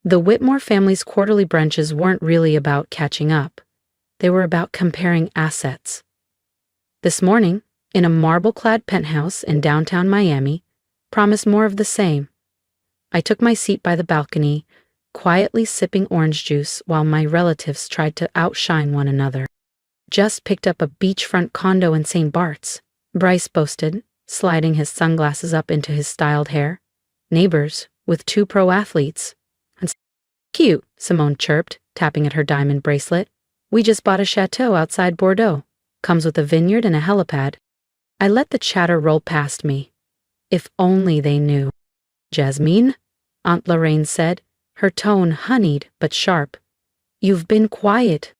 The Whitmore family's quarterly brunches weren't really about catching up. They were about comparing assets. This morning, in a marble-clad penthouse in downtown Miami, promised more of the same. I took my seat by the balcony, quietly sipping orange juice while my relatives tried to outshine one another. Just picked up a beachfront condo in St. Barts, Bryce boasted, sliding his sunglasses up into his styled hair. Neighbors, with 2 pro athletes. Cute, Simone chirped, tapping at her diamond bracelet. We just bought a chateau outside Bordeaux. Comes with a vineyard and a helipad. I let the chatter roll past me. If only they knew. Jasmine, Aunt Lorraine said, her tone honeyed but sharp. You've been quiet.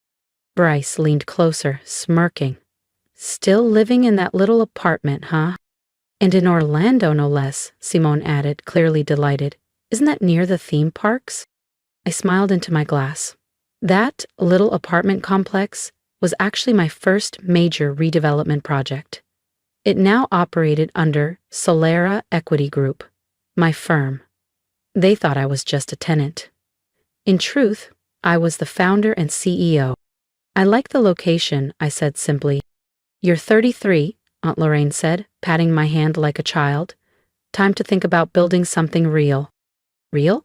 Bryce leaned closer, smirking. Still living in that little apartment, huh? And in Orlando, no less, Simone added, clearly delighted. Isn't that near the theme parks? I smiled into my glass. That little apartment complex was actually my first major redevelopment project. It now operated under Solera Equity Group, my firm. They thought I was just a tenant. In truth, I was the founder and CEO. I like the location, I said simply. You're 33, Aunt Lorraine said, patting my hand like a child. Time to think about building something real. Real?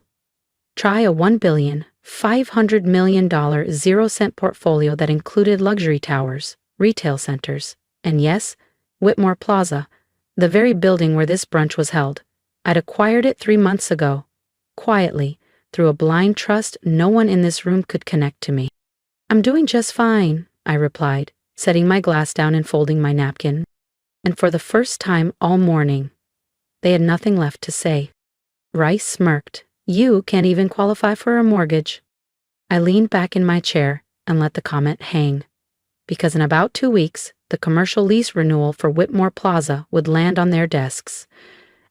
Try a $1.5 billion 0-cent portfolio that included luxury towers, retail centers, and yes, Whitmore Plaza, the very building where this brunch was held. I'd acquired it 3 months ago, quietly, through a blind trust no one in this room could connect to me. I'm doing just fine, I replied, setting my glass down and folding my napkin. And for the first time all morning, they had nothing left to say. Bryce smirked. You can't even qualify for a mortgage. I leaned back in my chair and let the comment hang. Because in about 2 weeks, the commercial lease renewal for Whitmore Plaza would land on their desks.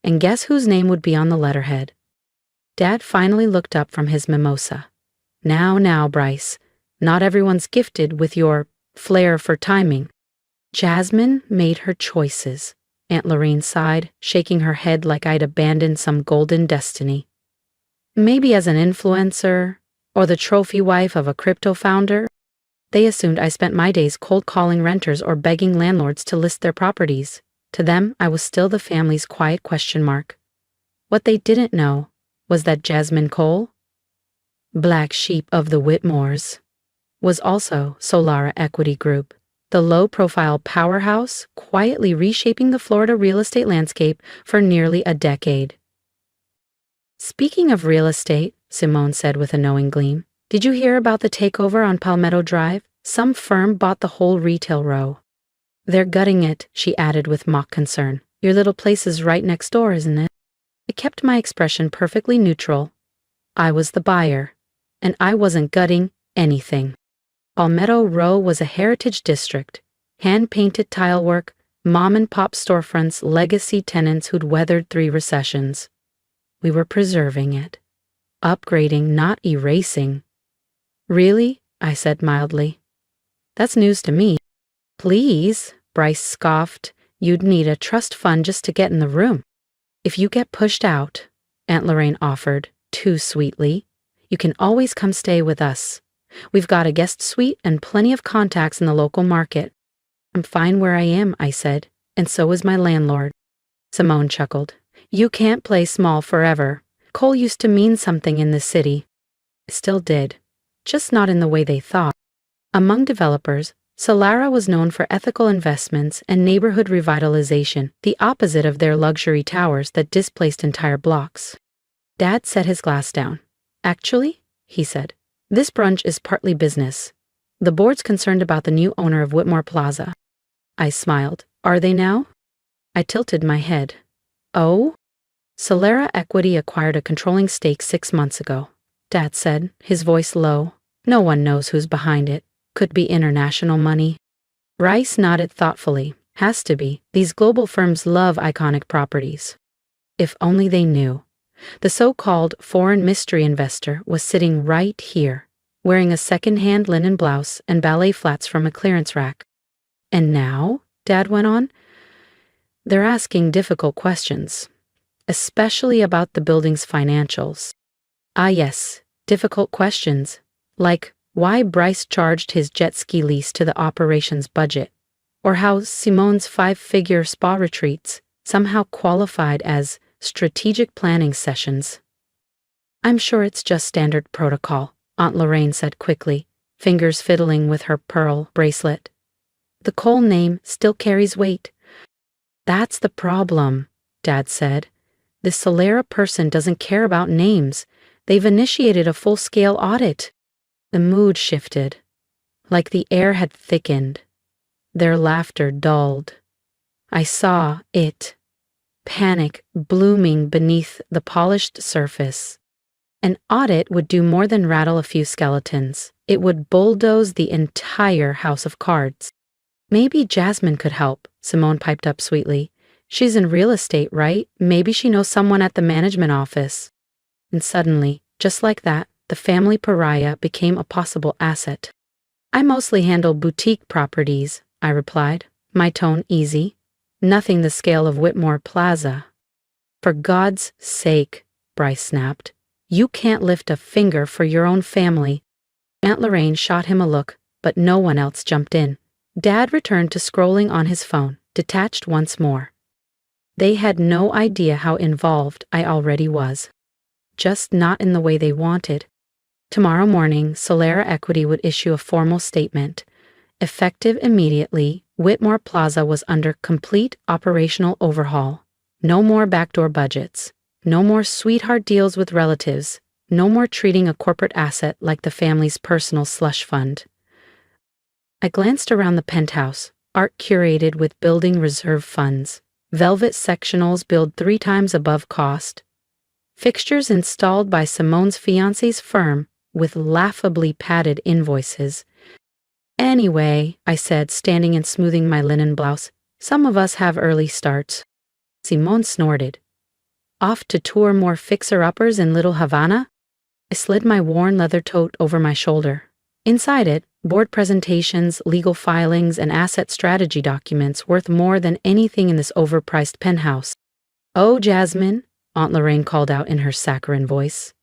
And guess whose name would be on the letterhead? Dad finally looked up from his mimosa. Now, Bryce, not everyone's gifted with your flair for timing. Jasmine made her choices, Aunt Lorraine sighed, shaking her head like I'd abandoned some golden destiny. Maybe as an influencer, or the trophy wife of a crypto founder. They assumed I spent my days cold calling renters or begging landlords to list their properties. To them, I was still the family's quiet question mark. What they didn't know was that Jasmine Cole, black sheep of the Whitmores, was also Solera Equity Group, the low-profile powerhouse quietly reshaping the Florida real estate landscape for nearly a decade. Speaking of real estate, Simone said with a knowing gleam, did you hear about the takeover on Palmetto Drive? Some firm bought the whole retail row. They're gutting it, she added with mock concern. Your little place is right next door, isn't it? I kept my expression perfectly neutral. I was the buyer, and I wasn't gutting anything. Palmetto Row was a heritage district, hand-painted tilework, mom-and-pop storefronts, legacy tenants who'd weathered 3 recessions. We were preserving it, upgrading, not erasing. Really? I said mildly. That's news to me. Please, Bryce scoffed, you'd need a trust fund just to get in the room. If you get pushed out, Aunt Lorraine offered, too sweetly, you can always come stay with us. We've got a guest suite and plenty of contacts in the local market. I'm fine where I am, I said, and so is my landlord. Simone chuckled. You can't play small forever. Coal used to mean something in this city. It still did, just not in the way they thought. Among developers, Solera was known for ethical investments and neighborhood revitalization, the opposite of their luxury towers that displaced entire blocks. Dad set his glass down. Actually, he said, this brunch is partly business. The board's concerned about the new owner of Whitmore Plaza. I smiled. Are they now? I tilted my head. Oh? Solera Equity acquired a controlling stake 6 months ago, Dad said, his voice low. No one knows who's behind it. Could be international money. Bryce nodded thoughtfully. Has to be. These global firms love iconic properties. If only they knew. The so-called foreign mystery investor was sitting right here, wearing a second-hand linen blouse and ballet flats from a clearance rack. And now, Dad went on, they're asking difficult questions, especially about the building's financials. Ah yes, Difficult questions, like why Bryce charged his jet ski lease to the operations budget, or how Simone's 5-figure spa retreats somehow qualified as strategic planning sessions. I'm sure it's just standard protocol, Aunt Lorraine said quickly, fingers fiddling with her pearl bracelet. The Cole name still carries weight. That's the problem, Dad said. This Solera person doesn't care about names. They've initiated a full-scale audit. The mood shifted, like the air had thickened. Their laughter dulled. I saw it, panic blooming beneath the polished surface. An audit would do more than rattle a few skeletons. It would bulldoze the entire house of cards. Maybe Jasmine could help, Simone piped up sweetly. She's in real estate, right? Maybe she knows someone at the management office. And suddenly, just like that, the family pariah became a possible asset. I mostly handle boutique properties, I replied, my tone easy. Nothing the scale of Whitmore Plaza. For God's sake, Bryce snapped. You can't lift a finger for your own family. Aunt Lorraine shot him a look, but no one else jumped in. Dad returned to scrolling on his phone, detached once more. They had no idea how involved I already was. Just not in the way they wanted. Tomorrow morning, Solera Equity would issue a formal statement. Effective immediately, Whitmore Plaza was under complete operational overhaul. No more backdoor budgets. No more sweetheart deals with relatives. No more treating a corporate asset like the family's personal slush fund. I glanced around the penthouse, art curated with building reserve funds, velvet sectionals billed 3 times above cost, fixtures installed by Simone's fiancé's firm with laughably padded invoices. Anyway, I said, standing and smoothing my linen blouse, some of us have early starts. Simone snorted. Off to tour more fixer-uppers in Little Havana? I slid my worn leather tote over my shoulder. Inside it, board presentations, legal filings, and asset strategy documents worth more than anything in this overpriced penthouse. Oh, Jasmine, Aunt Lorraine called out in her saccharine voice.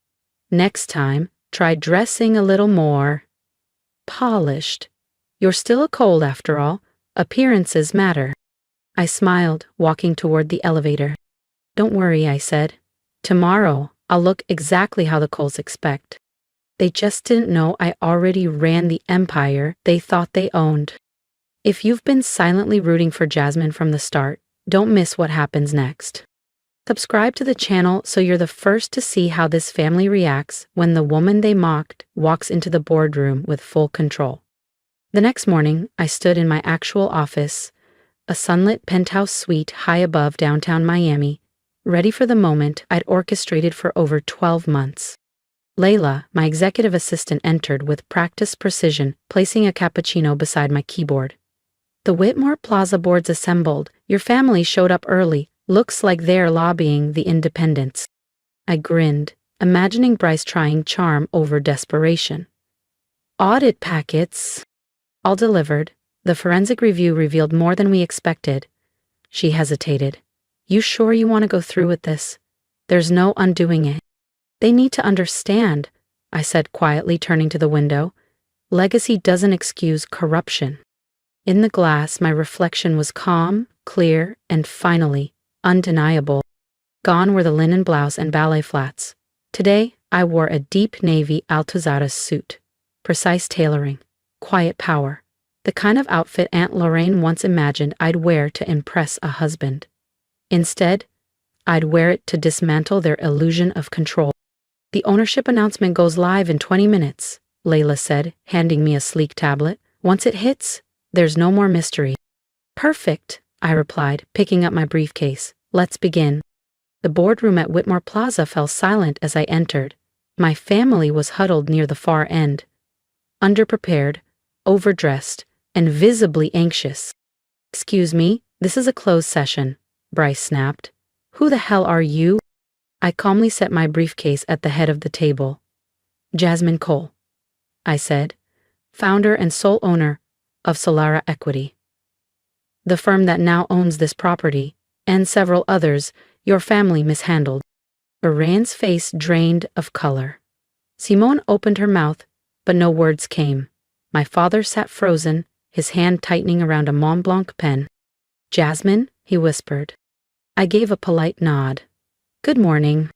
Next time, try dressing a little more polished. You're still a Cole after all. Appearances matter. I smiled, walking toward the elevator. Don't worry, I said. Tomorrow, I'll look exactly how the Coles expect. They just didn't know I already ran the empire they thought they owned. If you've been silently rooting for Jasmine from the start, don't miss what happens next. Subscribe to the channel so you're the first to see how this family reacts when the woman they mocked walks into the boardroom with full control. The next morning, I stood in my actual office, a sunlit penthouse suite high above downtown Miami, ready for the moment I'd orchestrated for over 12 months. Layla, my executive assistant, entered with practiced precision, placing a cappuccino beside my keyboard. The Whitmore Plaza board's assembled. Your family showed up early. Looks like they're lobbying the independents. I grinned, imagining Bryce trying charm over desperation. Audit packets. All delivered. The forensic review revealed more than we expected. She hesitated. You sure you want to go through with this? There's no undoing it. They need to understand, I said quietly, turning to the window. Legacy doesn't excuse corruption. In the glass, my reflection was calm, clear, and finally, undeniable. Gone were the linen blouse and ballet flats. Today, I wore a deep navy Altozadas suit. Precise tailoring, quiet power. The kind of outfit Aunt Lorraine once imagined I'd wear to impress a husband. Instead, I'd wear it to dismantle their illusion of control. The ownership announcement goes live in 20 minutes, Layla said, handing me a sleek tablet. Once it hits, there's no more mystery. Perfect, I replied, picking up my briefcase. Let's begin. The boardroom at Whitmore Plaza fell silent as I entered. My family was huddled near the far end. Underprepared, overdressed, and visibly anxious. Excuse me, this is a closed session, Bryce snapped. Who the hell are you? I calmly set my briefcase at the head of the table. Jasmine Cole, I said, founder and sole owner of Solera Equity. The firm that now owns this property, and several others, your family mishandled. Lorraine's face drained of color. Simone opened her mouth, but no words came. My father sat frozen, his hand tightening around a Mont Blanc pen. "Jasmine," he whispered. I gave a polite nod. "Good morning."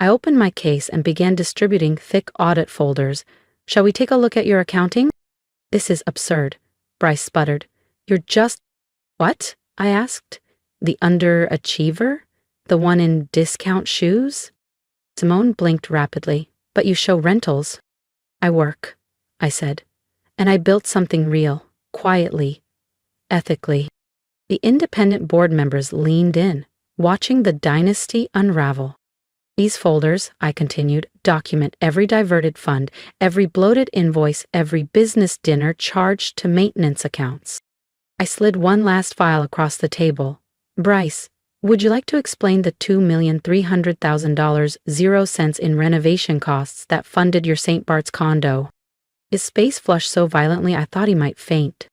I opened my case and began distributing thick audit folders. "Shall we take a look at your accounting?" "This is absurd," Bryce sputtered. "You're just—" "What?" I asked. "The underachiever? The one in discount shoes?" Simone blinked rapidly. "But you show rentals." "I work," I said. "And I built something real, quietly, ethically." The independent board members leaned in, watching the dynasty unravel. "These folders," I continued, "document every diverted fund, every bloated invoice, every business dinner charged to maintenance accounts." I slid one last file across the table. "Bryce, would you like to explain the $2,300,000 0 cents in renovation costs that funded your St. Bart's condo?" His face flushed so violently I thought he might faint.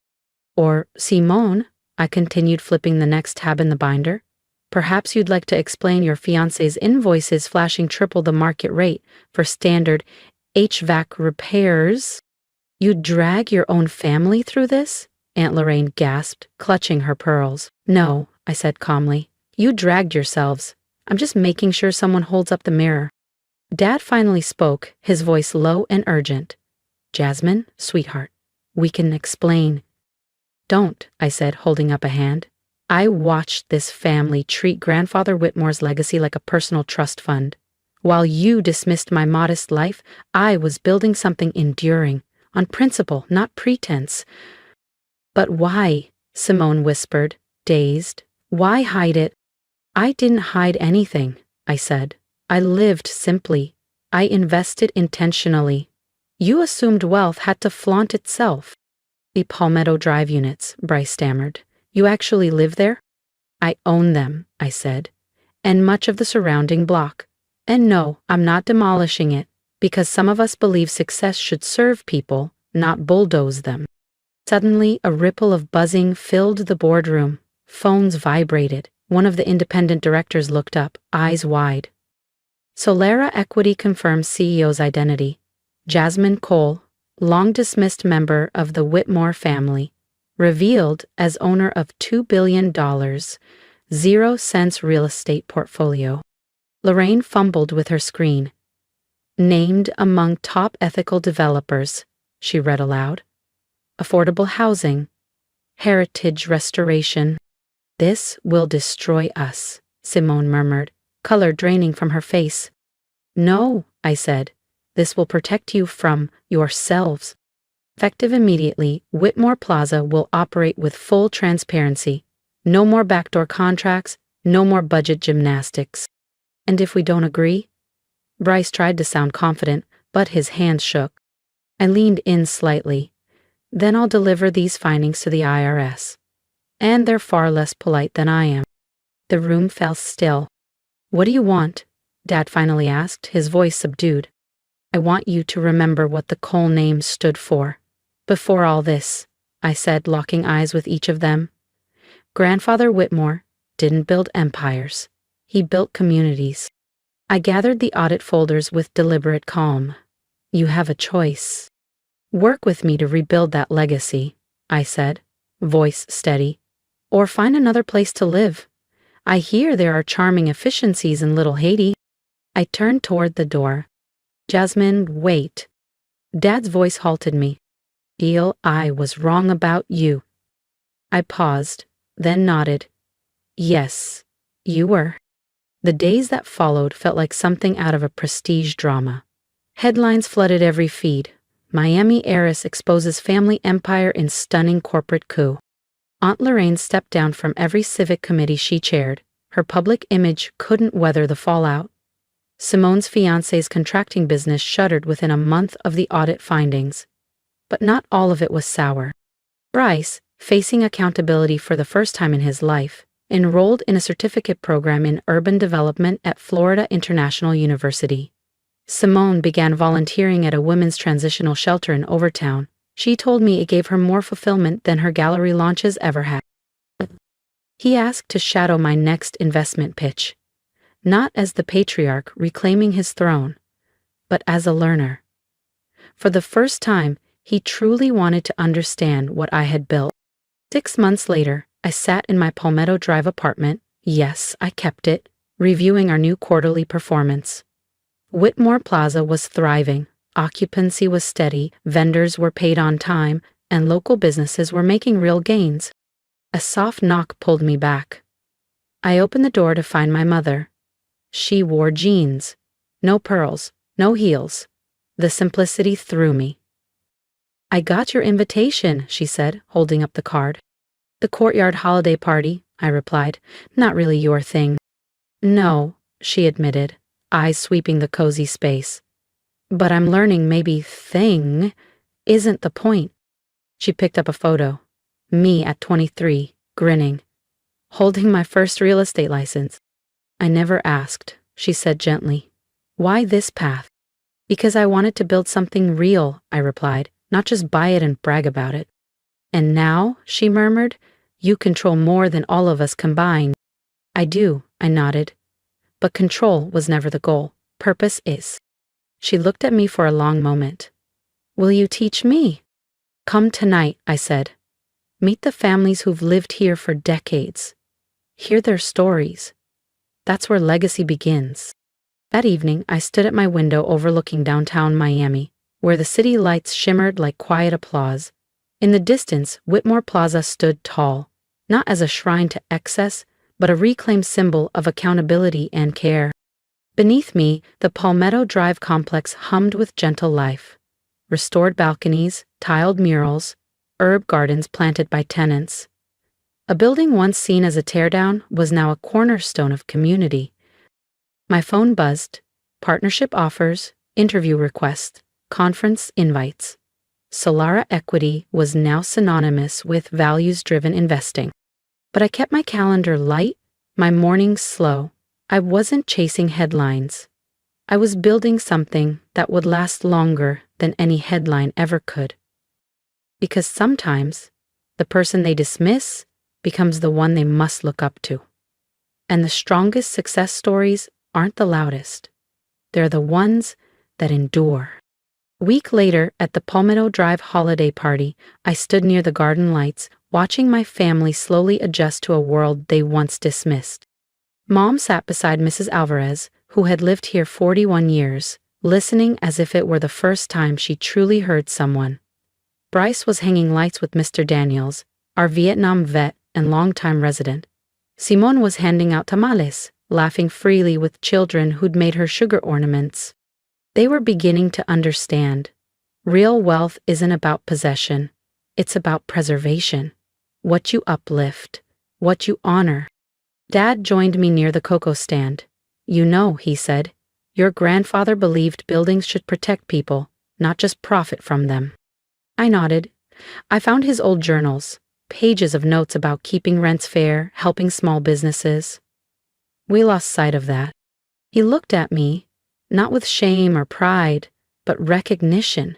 "Or, Simone," I continued, flipping the next tab in the binder, "perhaps you'd like to explain your fiancé's invoices flashing triple the market rate for standard HVAC repairs." "You'd drag your own family through this?" Aunt Lorraine gasped, clutching her pearls. "No," I said calmly. "You dragged yourselves. I'm just making sure someone holds up the mirror." Dad finally spoke, his voice low and urgent. "Jasmine, sweetheart, we can explain." "Don't," I said, holding up a hand. "I watched this family treat Grandfather Whitmore's legacy like a personal trust fund. While you dismissed my modest life, I was building something enduring, on principle, not pretense." "But why?" Simone whispered, dazed. "Why hide it?" "I didn't hide anything," I said. "I lived simply. I invested intentionally. You assumed wealth had to flaunt itself." "The Palmetto Drive units," Bryce stammered. "You actually live there?" "I own them," I said, "and much of the surrounding block. And no, I'm not demolishing it, because some of us believe success should serve people, not bulldoze them." Suddenly, a ripple of buzzing filled the boardroom. Phones vibrated. One of the independent directors looked up, eyes wide. Solera Equity confirms CEO's identity. Jasmine Cole, long-dismissed member of the Whitmore family, revealed as owner of $2 billion, 0 cents real estate portfolio. Lorraine fumbled with her screen. "Named among top ethical developers," she read aloud. "Affordable housing, heritage restoration." "This will destroy us," Simone murmured, color draining from her face. "No," I said. "This will protect you from yourselves." Effective immediately, Whitmore Plaza will operate with full transparency. No more backdoor contracts, no more budget gymnastics. "And if we don't agree?" Bryce tried to sound confident, but his hands shook. I leaned in slightly. "Then I'll deliver these findings to the IRS. And they're far less polite than I am." The room fell still. "What do you want?" Dad finally asked, his voice subdued. "I want you to remember what the Cole name stood for. Before all this," I said, locking eyes with each of them. "Grandfather Whitmore didn't build empires. He built communities." I gathered the audit folders with deliberate calm. "You have a choice. Work with me to rebuild that legacy," I said, voice steady, "or find another place to live. I hear there are charming efficiencies in Little Haiti." I turned toward the door. "Jasmine, wait." Dad's voice halted me. "Feel I was wrong about you." I paused, then nodded. "Yes, you were." The days that followed felt like something out of a prestige drama. Headlines flooded every feed. Miami heiress exposes family empire in stunning corporate coup. Aunt Lorraine stepped down from every civic committee she chaired. Her public image couldn't weather the fallout. Simone's fiancé's contracting business shuttered within a month of the audit findings. But not all of it was sour. Bryce, facing accountability for the first time in his life, enrolled in a certificate program in urban development at Florida International University. Simone began volunteering at a women's transitional shelter in Overtown. She told me it gave her more fulfillment than her gallery launches ever had. He asked to shadow my next investment pitch. Not as the patriarch reclaiming his throne, but as a learner. For the first time, he truly wanted to understand what I had built. 6 months later, I sat in my Palmetto Drive apartment, yes, I kept it, reviewing our new quarterly performance. Whitmore Plaza was thriving, occupancy was steady, vendors were paid on time, and local businesses were making real gains. A soft knock pulled me back. I opened the door to find my mother. She wore jeans. No pearls, no heels. The simplicity threw me. "I got your invitation," she said, holding up the card. "The courtyard holiday party," I replied. "Not really your thing." "No," she admitted, eyes sweeping the cozy space. "But I'm learning maybe thing isn't the point." She picked up a photo. Me at 23, grinning, holding my first real estate license. "I never asked," she said gently. "Why this path?" "Because I wanted to build something real," I replied, "not just buy it and brag about it." "And now," she murmured, "you control more than all of us combined." "I do," I nodded. "But control was never the goal. Purpose is." She looked at me for a long moment. "Will you teach me?" "Come tonight," I said. "Meet the families who've lived here for decades. Hear their stories. That's where legacy begins." That evening, I stood at my window overlooking downtown Miami, where the city lights shimmered like quiet applause. In the distance, Whitmore Plaza stood tall, not as a shrine to excess, but a reclaimed symbol of accountability and care. Beneath me, the Palmetto Drive complex hummed with gentle life. Restored balconies, tiled murals, herb gardens planted by tenants. A building once seen as a teardown was now a cornerstone of community. My phone buzzed. Partnership offers, interview requests, conference invites. Solara Equity was now synonymous with values-driven investing. But I kept my calendar light, my mornings slow. I wasn't chasing headlines. I was building something that would last longer than any headline ever could. Because sometimes, the person they dismiss becomes the one they must look up to. And the strongest success stories aren't the loudest. They're the ones that endure. A week later, at the Palmetto Drive holiday party, I stood near the garden lights, watching my family slowly adjust to a world they once dismissed. Mom sat beside Mrs. Alvarez, who had lived here 41 years, listening as if it were the first time she truly heard someone. Bryce was hanging lights with Mr. Daniels, our Vietnam vet and longtime resident. Simone was handing out tamales, laughing freely with children who'd made her sugar ornaments. They were beginning to understand. Real wealth isn't about possession. It's about preservation. What you uplift, what you honor. Dad joined me near the cocoa stand. "You know," he said, "your grandfather believed buildings should protect people, not just profit from them." I nodded. I found his old journals, pages of notes about keeping rents fair, helping small businesses. We lost sight of that. He looked at me, not with shame or pride, but recognition.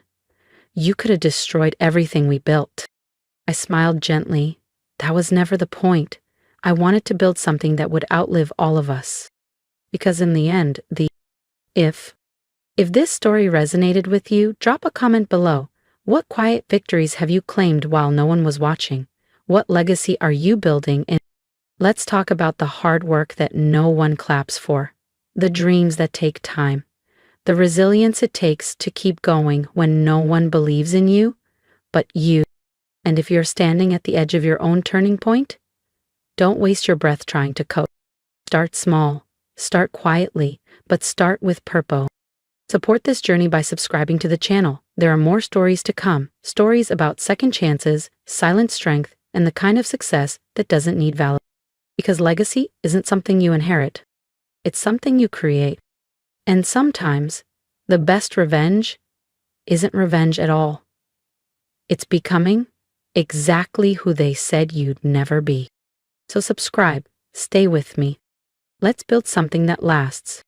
"You could have destroyed everything we built." I smiled gently. That was never the point. I wanted to build something that would outlive all of us. Because in the end, if this story resonated with you, drop a comment below. What quiet victories have you claimed while no one was watching? What legacy are you building? And let's talk about the hard work that no one claps for, the dreams that take time, the resilience it takes to keep going when no one believes in you, but you. And if you're standing at the edge of your own turning point, don't waste your breath trying to cope. Start small, start quietly, but start with purpose. Support this journey by subscribing to the channel. There are more stories to come, stories about second chances, silent strength, and the kind of success that doesn't need validation. Because legacy isn't something you inherit. It's something you create. And sometimes, the best revenge isn't revenge at all. It's becoming exactly who they said you'd never be. So subscribe, stay with me. Let's build something that lasts.